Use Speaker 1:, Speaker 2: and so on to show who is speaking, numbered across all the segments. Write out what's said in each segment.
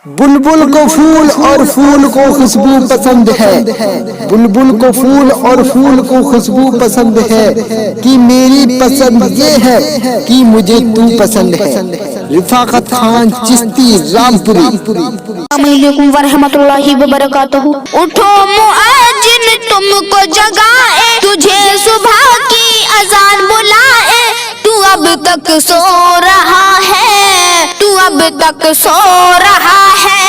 Speaker 1: बुलबुल को फूल और फूल को खुशबू पसंद है। बुलबुल को फूल और फूल को खुशबू पसंद है कि मेरी पसंद ये है कि मुझे तू पसंद है। रिफाकत खान चिश्ती रामपुरी।
Speaker 2: अस्सलामुअलैकुम वरहमतुल्लाहि वबरकातुहू। उठो मुअज्जिन तुमको जगाए, तुझे सुबह की अजान बुलाए। तू अब तक सो रहा है, तू अब तक सो रहा है।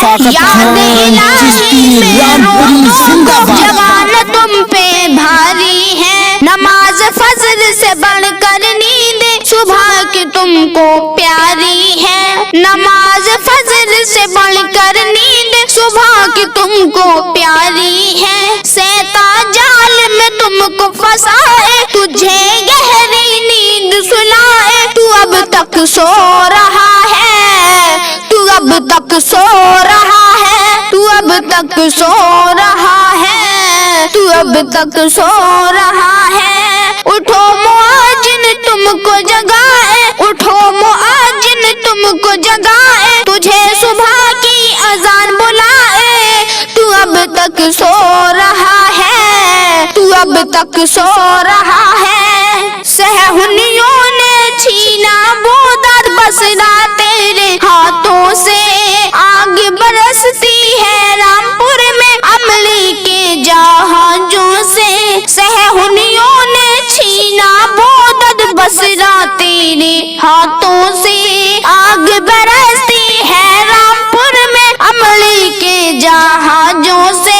Speaker 2: याद इलाही में रोज़ों को जवान तुम पे भारी है। नमाज फज्र से बढ़कर नींद सुबह की तुमको प्यारी है। नमाज फज्र से बढ़कर नींद सुबह की तुमको प्यारी है। शैतान जाल में तुमको फंसाए, तुझे गहरी नींद सुलाए। तू अब तक सो रहा है, तू अब तक सो रहा है, तू अब तक सो रहा है, तू अब तक सो रहा है। उठो मुअज्जिन तुमको जगाए, उठो मुअज्जिन तुमको जगाए। तुझे सुबह की अजान बुलाए। तू अब तक सो रहा है, तू अब तक सो रहा है। सहहुनियों ने छीना वो दर बसरा तेरे हाथों से। आग बरसती है रामपुर में अमली के जहाजों से। सहहुनियों ने छीना वो दर बसरा तेरे हाथों से। आग बरसती है रामपुर में अमली के जहाजों से।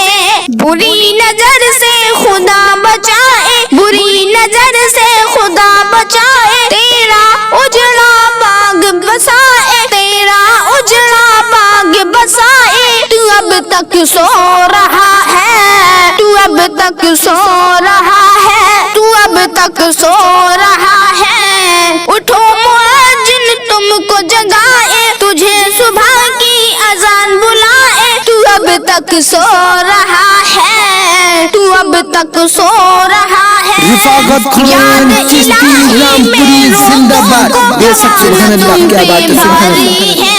Speaker 2: बुरी नजर से खुदा बचाए, बुरी नजर से खुदा बचाए। तेरा उजड़ा बाग बसाए, तेरा उजड़ा बाग बसाए। तू अब तक सो रहा है, तू अब तक सो रहा है, तू अब तक सो रहा है। उठो मुअज्जिन तुमको जगाए, तुझे सुबह की अजान बुलाए। तू अब तक सो रहा है, तू अब तक सो रहा है।
Speaker 1: रिफाकत खान चिश्ती रामपुरी जिंदाबाद। बेशक सुभान अल्लाह, क्या बात है, सुभान अल्लाह।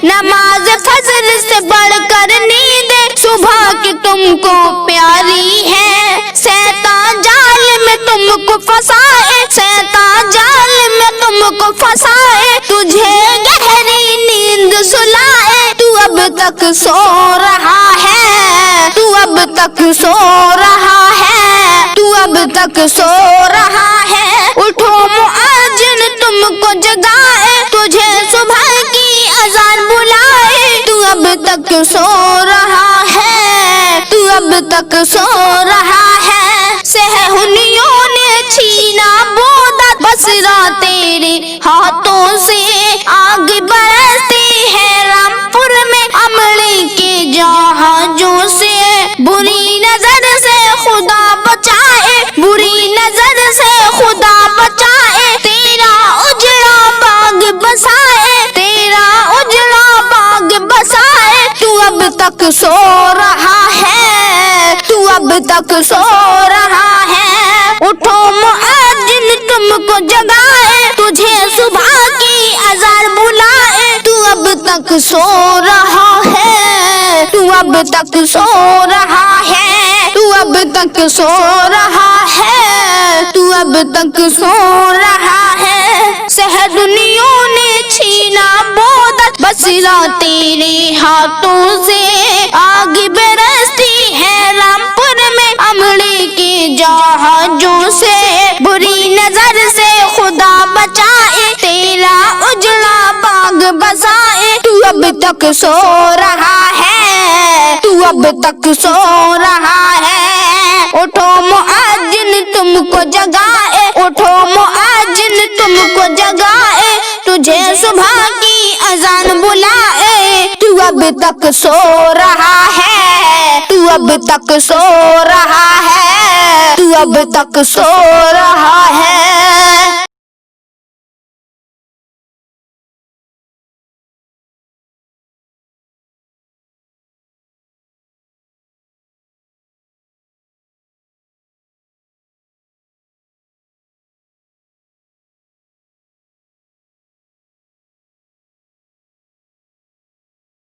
Speaker 2: नमाज फज्र से बढ़कर नींद सुबह की तुमको प्यारी है। शैतान जाल में तुमको फंसाए, शैतान जाल में तुमको फंसाए। तुझे गहरी नींद सुलाए। तू अब तक सो रहा है, तू अब तक सो रहा है, तू अब तक सो रहा है। उठो मुअज्जिन तुमको जगाए, तुझे सुबह की अजान बुलाए। तू अब तक सो रहा है, तू अब तक सो रहा है। सहहुनियों ने छीना वो दर बसरा तेरे हाथों से। आग बरसती है रामपुर में अमली के जहाजों से। बुरी नजर से खुदा बचाए, बुरी नजर से खुदा बचाए। तेरा उजड़ा बाग बसाए, तेरा उजड़ा बाग बसाए। तू अब तक सो रहा है, तू अब तक सो रहा है। उठो मुअज्जिन तुमको जगाए, तुझे सुबह की अजान बुलाए। तू अब तक सो रहा है, तू अब तक सो रहा है, तू अब तक सो रहा है, तू अब तक सो रहा है। सहहुनियों ने छीना वो दर बसरा तेरे हाथों से। आग बरसती है रामपुर में अमली के जहाजों से। बुरी नजर से खुदा बचाए, तेरा उजड़ा बाग बसाए। तू अब तक सो रहा है, तू अब तक सो रहा है। उठो मुअज्जिन तुमको जगाए, उठो मुअज्जिन तुमको जगाए। तुझे सुबह की अजान बुलाए। तू अब तक सो रहा है, तू अब तक सो रहा है, तू अब तक सो रहा है।